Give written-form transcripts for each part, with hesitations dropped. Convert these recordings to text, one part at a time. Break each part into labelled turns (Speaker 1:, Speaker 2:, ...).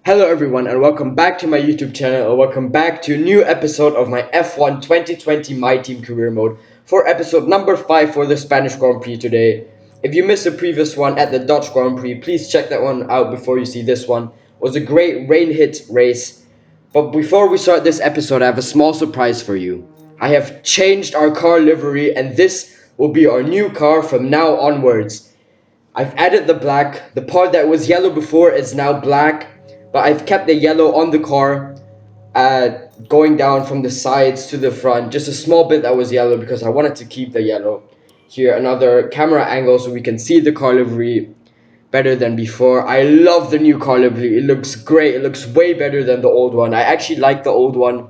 Speaker 1: Hello everyone and welcome back to my YouTube channel or welcome back to a new episode of my F1 2020 My Team Career Mode for episode number 5 for the Spanish Grand Prix today. If you missed the previous one at the Dutch Grand Prix, please check that one out before you see this one. It was a great rain hit race. But before we start this episode, I have a small surprise for you. I have changed our car livery and this will be our new car from now onwards. I've added the black. The part that was yellow before is now black, but I've kept the yellow on the car, going down from the sides to the front. Just a small bit that was yellow because I wanted to keep the yellow. Here, another camera angle so we can see the car livery better than before. I love the new car livery. It looks great. It looks way better than the old one. I actually like the old one,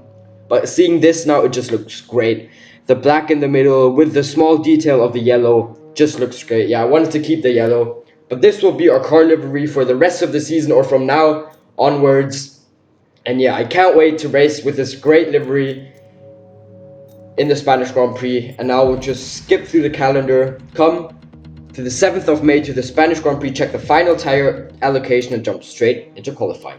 Speaker 1: but seeing this now, it just looks great. The black in the middle with the small detail of the yellow just looks great. Yeah, I wanted to keep the yellow, but this will be our car livery for the rest of the season or from now onwards. And yeah, I can't wait to race with this great livery in the Spanish Grand Prix. And now we'll just skip through the calendar, come to the 7th of May to the Spanish Grand Prix, check the final tire allocation and jump straight into qualifying.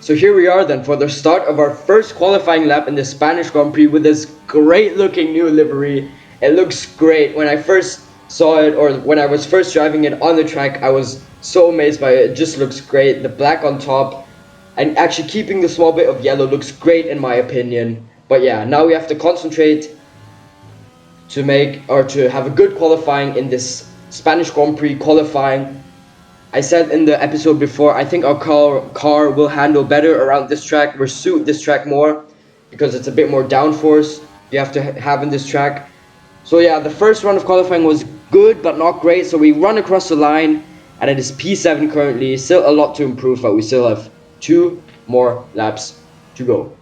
Speaker 1: So here we are then for the start of our first qualifying lap in the Spanish Grand Prix with this great looking new livery. It looks great. When I first saw it, or when I was first driving it on the track, I was so amazed by it. It just looks great. The black on top and actually keeping the small bit of yellow looks great in my opinion. But yeah, now we have to concentrate to have a good qualifying in this Spanish Grand Prix qualifying. I said in the episode before, I think our car will handle better around this track, will suit this track more, because it's a bit more downforce you have to have in this track. So yeah, the first run of qualifying was good, but not great, so we run across the line, and it is P7 currently, still a lot to improve, but we still have 2 more laps to go.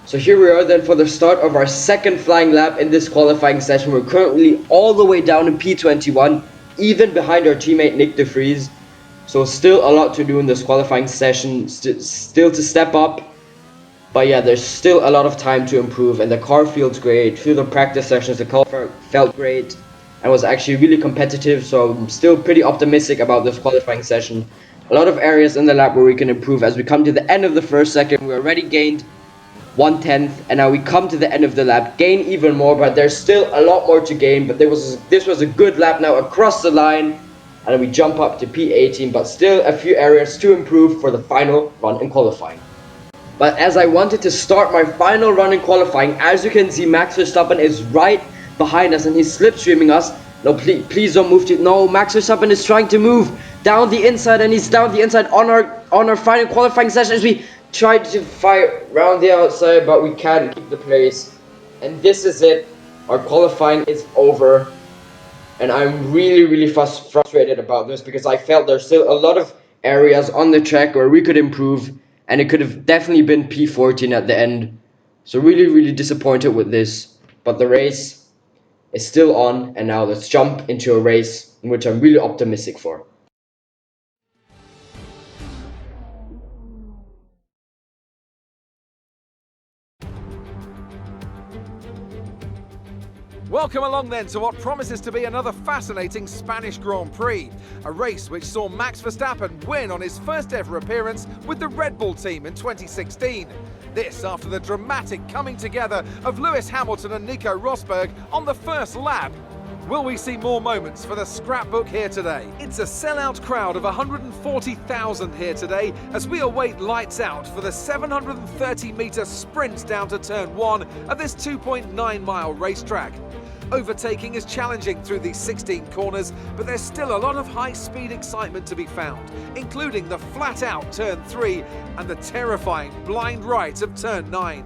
Speaker 1: So here we are then for the start of our second flying lap in this qualifying session. We're currently all the way down in P21, even behind our teammate Nick De Vries. So still a lot to do in this qualifying session, still to step up. But yeah, there's still a lot of time to improve, and the car feels great. Through the practice sessions, the car felt great and was actually really competitive, so I'm still pretty optimistic about this qualifying session. A lot of areas in the lap where we can improve. As we come to the end of the first second, we already gained 1/10, and now we come to the end of the lap, gain even more, but there's still a lot more to gain. But this was a good lap now across the line, and we jump up to P18, but still a few areas to improve for the final run in qualifying. But as I wanted to start my final run in qualifying, as you can see, Max Verstappen is right behind us and he's slipstreaming us. No, please don't move. No, Max Verstappen is trying to move down the inside, and he's down the inside on our final qualifying session as we tried to fight round the outside, but we can't keep the place. And this is it. Our qualifying is over. And I'm really frustrated about this because I felt there's still a lot of areas on the track where we could improve, and it could have definitely been P14 at the end. So really disappointed with this. But the race is still on, and now let's jump into a race in which I'm really optimistic for.
Speaker 2: Welcome along then to what promises to be another fascinating Spanish Grand Prix, a race which saw Max Verstappen win on his first ever appearance with the Red Bull team in 2016. This after the dramatic coming together of Lewis Hamilton and Nico Rosberg on the first lap. Will we see more moments for the scrapbook here today? It's a sellout crowd of 140,000 here today as we await lights out for the 730-metre sprint down to turn 1 of this 2.9-mile racetrack. Overtaking is challenging through these 16 corners, but there's still a lot of high-speed excitement to be found, including the flat-out turn 3 and the terrifying blind right of turn 9.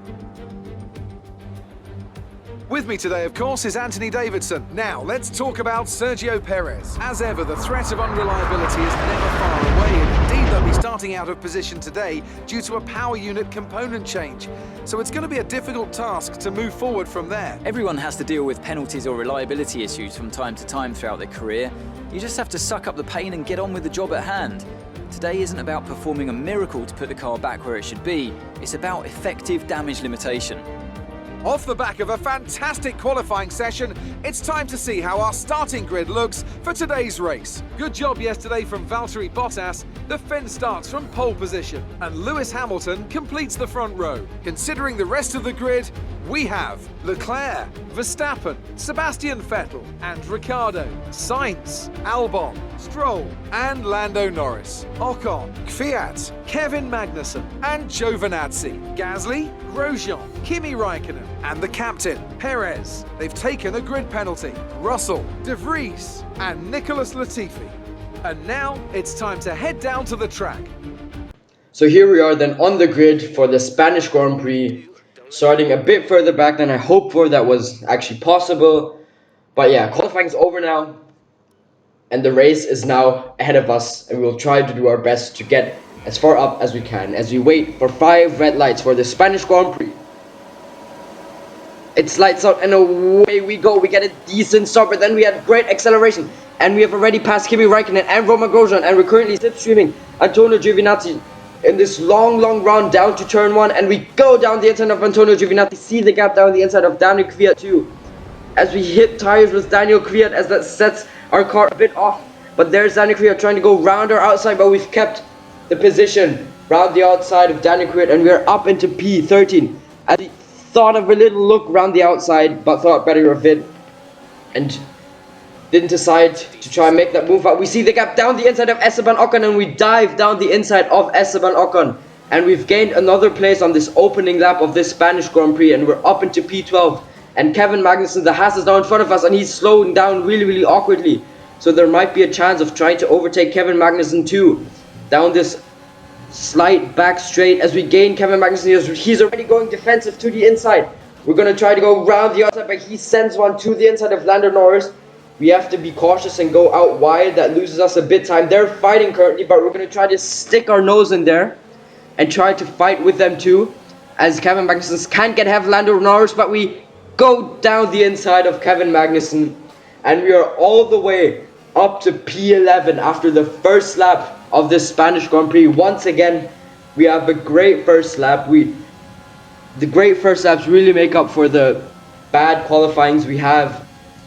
Speaker 2: With me today, of course, is Anthony Davidson. Now, let's talk about Sergio Perez. As ever, the threat of unreliability is never far away, and indeed they'll be starting out of position today due to a power unit component change. So it's going to be a difficult task to move forward from there.
Speaker 3: Everyone has to deal with penalties or reliability issues from time to time throughout their career. You just have to suck up the pain and get on with the job at hand. Today isn't about performing a miracle to put the car back where it should be. It's about effective damage limitation.
Speaker 2: Off the back of a fantastic qualifying session, it's time to see how our starting grid looks for today's race. Good job yesterday from Valtteri Bottas. The Finn starts from pole position, and Lewis Hamilton completes the front row. Considering the rest of the grid, we have Leclerc, Verstappen, Sebastian Vettel and Ricciardo, Sainz, Albon, Stroll and Lando Norris, Ocon, Kvyat, Kevin Magnussen and Giovinazzi, Gasly, Grosjean, Kimi Raikkonen and the captain, Perez. They've taken a grid penalty, Russell, De Vries and Nicholas Latifi. And now it's time to head down to the track.
Speaker 1: So here we are then on the grid for the Spanish Grand Prix. Starting a bit further back than I hoped for. That was actually possible. But yeah, qualifying is over now. And the race is now ahead of us. And we'll try to do our best to get as far up as we can as we wait for 5 red lights for the Spanish Grand Prix. It's lights out and away we go. We get a decent start, but then we had great acceleration. And we have already passed Kimi Raikkonen and Romain Grosjean. And we're currently slipstreaming Antonio Giovinazzi in this long run down to turn 1, and we go down the inside of Antonio Giovinazzi. See the gap down the inside of Daniel Kvyat too, as we hit tires with Daniel Kvyat, as that sets our car a bit off. But there's Daniel Kvyat trying to go round our outside, but we've kept the position round the outside of Daniel Kvyat, and we're up into P13. As he thought of a little look round the outside, but thought better of it, and didn't decide to try and make that move out. We see the gap down the inside of Esteban Ocon, and we dive down the inside of Esteban Ocon. And we've gained another place on this opening lap of this Spanish Grand Prix, and we're up into P12. And Kevin Magnussen, the Haas, is now in front of us, and he's slowing down really awkwardly. So there might be a chance of trying to overtake Kevin Magnussen too, down this slight back straight. As we gain Kevin Magnussen, he's already going defensive to the inside. We're going to try to go round the outside, but he sends one to the inside of Lando Norris. We have to be cautious and go out wide. That loses us a bit time. They're fighting currently, but we're going to try to stick our nose in there and try to fight with them too, as Kevin Magnussen can't get half Lando Norris, but we go down the inside of Kevin Magnussen, and we are all the way up to P11 after the first lap of this Spanish Grand Prix. Once again, we have a great first lap. The great first laps really make up for the bad qualifyings we have.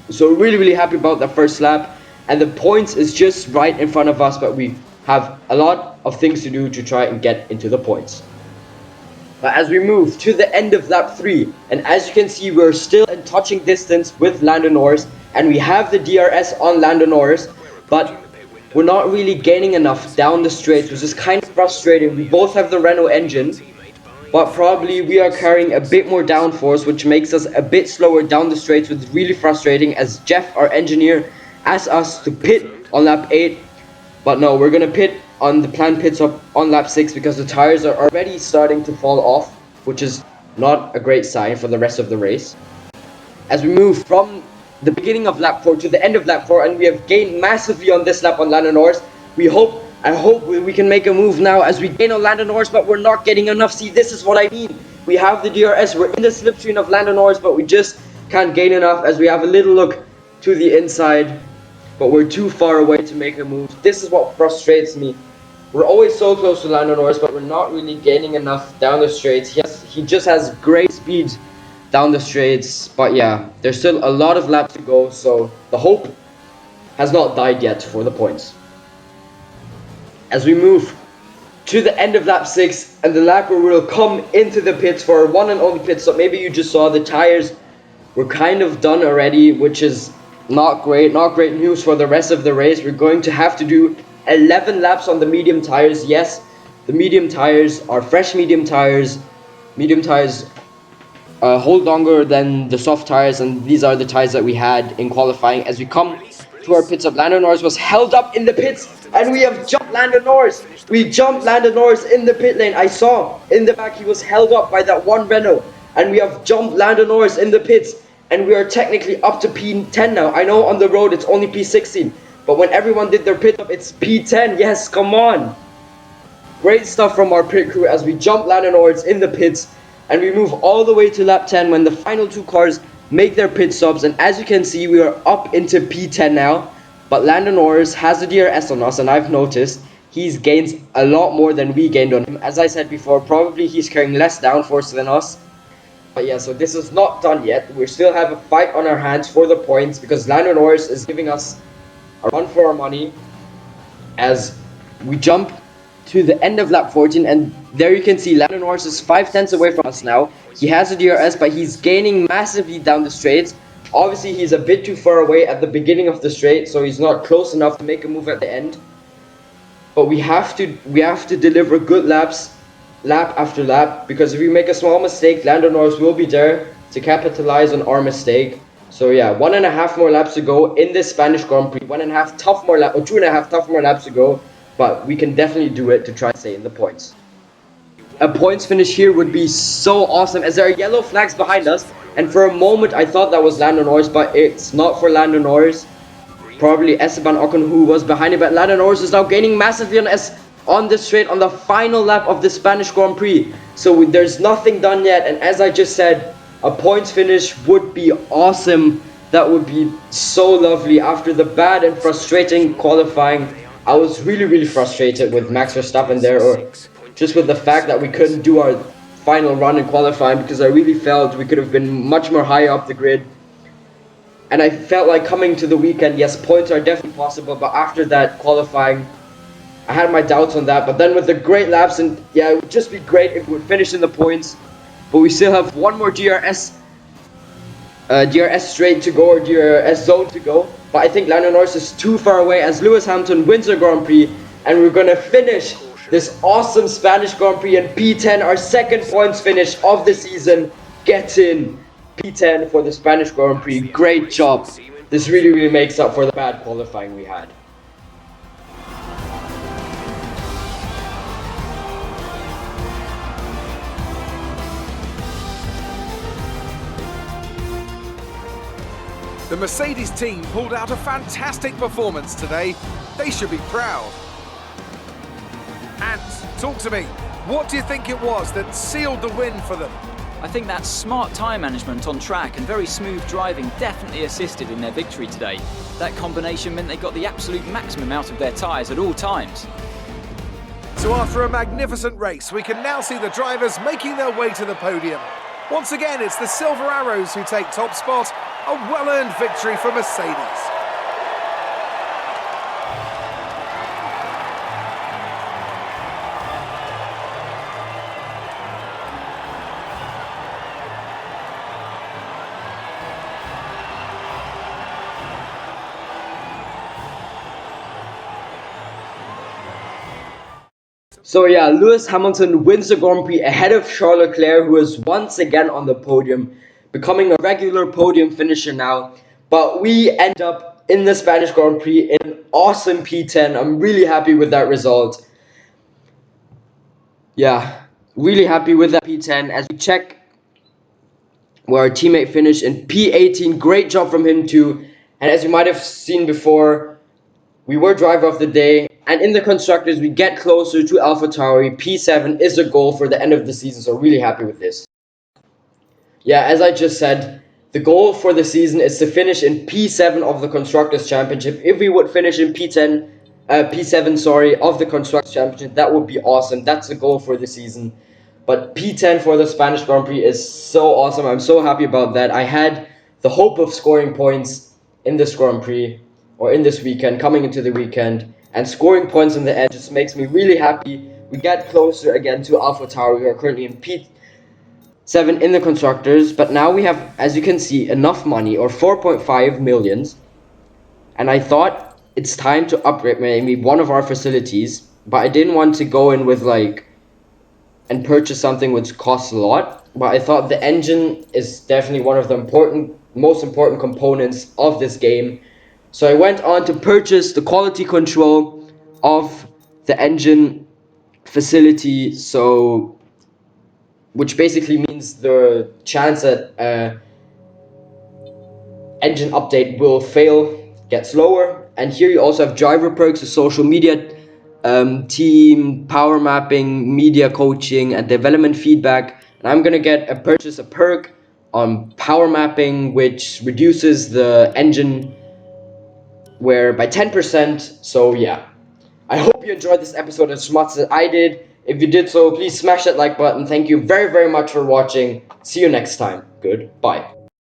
Speaker 1: So really happy about the first lap, and the points is just right in front of us, but we have a lot of things to do to try and get into the points. But as we move to the end of lap 3, and as you can see, we're still in touching distance with Lando Norris, and we have the DRS on Lando Norris, but we're not really gaining enough down the straights, which is kind of frustrating. We both have the Renault engine, but probably we are carrying a bit more downforce, which makes us a bit slower down the straights, which is really frustrating, as Jeff, our engineer, asked us to pit on lap 8. But no, we're going to pit on the planned pit stop on lap 6, because the tires are already starting to fall off, which is not a great sign for the rest of the race. As we move from the beginning of lap 4 to the end of lap 4, and we have gained massively on this lap on Lando Norris. I hope we can make a move now as we gain on Lando Norris, but we're not getting enough. See, this is what I mean. We have the DRS, we're in the slipstream of Lando Norris, but we just can't gain enough, as we have a little look to the inside, but we're too far away to make a move. This is what frustrates me. We're always so close to Lando Norris, but we're not really gaining enough down the straights. He just has great speed down the straights, but yeah, there's still a lot of laps to go, so the hope has not died yet for the points. As we move to the end of lap 6, and the lap where we'll come into the pits for our one and only pit stop. Maybe you just saw the tires were kind of done already, which is not great news for the rest of the race. We're going to have to do 11 laps on the medium tires. Yes, the medium tires are fresh medium tires. Medium tires hold longer than the soft tires, and these are the tires that we had in qualifying. As we come to our pit stop, Lando Norris was held up in the pits, and we have jumped Lando Norris. We jumped Lando Norris in the pit lane. I saw in the back he was held up by that one Renault, and we have jumped Lando Norris in the pits, and we are technically up to P10 now. I know on the road it's only P16, but when everyone did their pit stop, it's P10. Yes, come on. Great stuff from our pit crew as we jump Lando Norris in the pits, and we move all the way to lap 10 when the final two cars make their pit stops. And as you can see, we are up into P10 now, but Lando Norris has a DRS on us, and I've noticed he's gained a lot more than we gained on him. As I said before, probably he's carrying less downforce than us. But yeah, so this is not done yet. We still have a fight on our hands for the points because Lando Norris is giving us a run for our money as we jump to the end of lap 14, and there you can see Lando Norris is 5/10 away from us now. He has a DRS, but he's gaining massively down the straights. Obviously, he's a bit too far away at the beginning of the straight, so he's not close enough to make a move at the end. But we have to deliver good laps, lap after lap, because if we make a small mistake, Lando Norris will be there to capitalize on our mistake. So yeah, 1.5 more laps to go in this Spanish Grand Prix. 1.5 tough more laps, or 2.5 tough more laps to go. But we can definitely do it to try to stay in the points. A points finish here would be so awesome as there are yellow flags behind us. And for a moment I thought that was Lando Norris, but it's not for Lando Norris. Probably Esteban Ocon who was behind him, but Lando Norris is now gaining massively on this straight on the final lap of the Spanish Grand Prix. So there's nothing done yet, and as I just said, a points finish would be awesome. That would be so lovely after the bad and frustrating qualifying. I was really frustrated with Max Verstappen there, or just with the fact that we couldn't do our final run in qualifying, because I really felt we could have been much more higher up the grid. And I felt like coming to the weekend, yes, points are definitely possible, but after that qualifying, I had my doubts on that. But then with the great laps, and yeah, it would just be great if we would finish in the points. But we still have one more DRS straight to go, or DRS zone to go. But I think Lando Norris is too far away as Lewis Hamilton wins the Grand Prix, and we're gonna finish this awesome Spanish Grand Prix in P10, our second points finish of the season. Get in P10 for the Spanish Grand Prix. Great job. This really makes up for the bad qualifying we had.
Speaker 2: The Mercedes team pulled out a fantastic performance today. They should be proud. And talk to me. What do you think it was that sealed the win for them?
Speaker 3: I think that smart tyre management on track and very smooth driving definitely assisted in their victory today. That combination meant they got the absolute maximum out of their tyres at all times.
Speaker 2: So after a magnificent race, we can now see the drivers making their way to the podium. Once again, it's the Silver Arrows who take top spot. A well-earned victory for Mercedes.
Speaker 1: So yeah, Lewis Hamilton wins the Grand Prix ahead of Charles Leclerc, who is once again on the podium, becoming a regular podium finisher now. But we end up in the Spanish Grand Prix in an awesome P10. I'm really happy with that result. Yeah, really happy with that P10. As we check where our teammate finished in P18, great job from him too. And as you might have seen before, we were driver of the day. And in the constructors, we get closer to AlphaTauri. P7 is the goal for the end of the season, so really happy with this. Yeah, as I just said, the goal for the season is to finish in P7 of the Constructors' Championship. If we would finish in P7, sorry, of the Constructors' Championship, that would be awesome. That's the goal for the season. But P10 for the Spanish Grand Prix is so awesome. I'm so happy about that. I had the hope of scoring points in this Grand Prix, or in this weekend, coming into the weekend. And scoring points in the end just makes me really happy. We get closer again to AlphaTauri, who are currently in P7 in the Constructors. But now we have, as you can see, enough money, or 4.5 millions. And I thought it's time to upgrade maybe one of our facilities. But I didn't want to go in with and purchase something which costs a lot. But I thought the engine is definitely one of the most important components of this game. So I went on to purchase the quality control of the engine facility, which basically means the chance that engine update will fail, get slower. And here you also have driver perks, a social media team, power mapping, media coaching, and development feedback. And I'm gonna purchase a perk on power mapping, which reduces the engine wear by 10%. So yeah, I hope you enjoyed this episode as much as I did. If you did so, please smash that like button. Thank you very, very much for watching. See you next time. Goodbye.